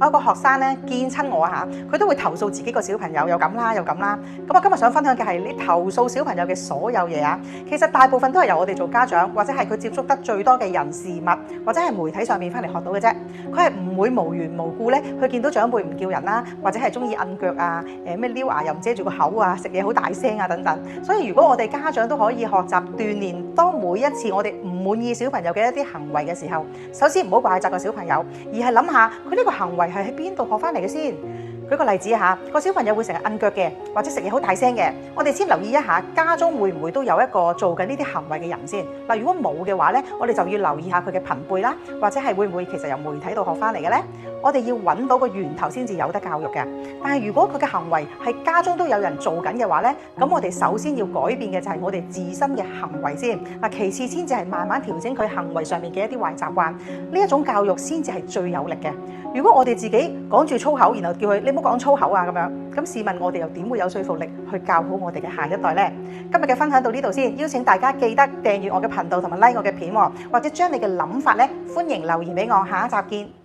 我有個學生咧見親我嚇，佢都會投訴自己個小朋友又咁啦又咁啦。咁我今日想分享嘅係你投訴小朋友嘅所有嘢啊，其實大部分都係由我哋做家長或者係佢接觸得最多嘅人事物或者係媒體上面翻嚟學到嘅啫。佢係唔會無緣無故咧去見到長輩唔叫人啦，或者係中意摁腳啊，咩撩牙又唔遮住個口啊，食嘢好大聲啊等等。所以如果我哋家長都可以學習鍛鍊，當每一次我哋唔滿意小朋友嘅一啲行為嘅時候，首先唔好怪責個小朋友，而係諗下佢呢個行為係喺邊度學翻嚟嘅先。舉個例子嚇，個小朋友會成日摁腳嘅，或者食嘢好大聲嘅，我哋先留意一下家中會唔會都有一個做緊呢啲行為嘅人先。嗱，如果冇嘅話咧，我哋就要留意下佢嘅朋輩啦，或者係會唔會其實由媒體度學翻嚟嘅咧？我哋要揾到個源頭先至有得教育嘅。但係如果佢嘅行為係家中都有人做緊嘅話咧，咁我哋首先要改變嘅就係我哋自身嘅行為先。嗱，其次先至係慢慢調整佢行為上面嘅一啲壞習慣。呢一種教育先至係最有力嘅。如果我哋自己講住粗口，然後叫佢你唔好講粗口啊咁樣，咁試問我哋又點會有說服力去教好我哋嘅下一代呢？今日嘅分享到呢度先，邀請大家記得訂閱我嘅頻道同埋 like 我嘅片，或者將你嘅諗法咧歡迎留言俾我，下一集見。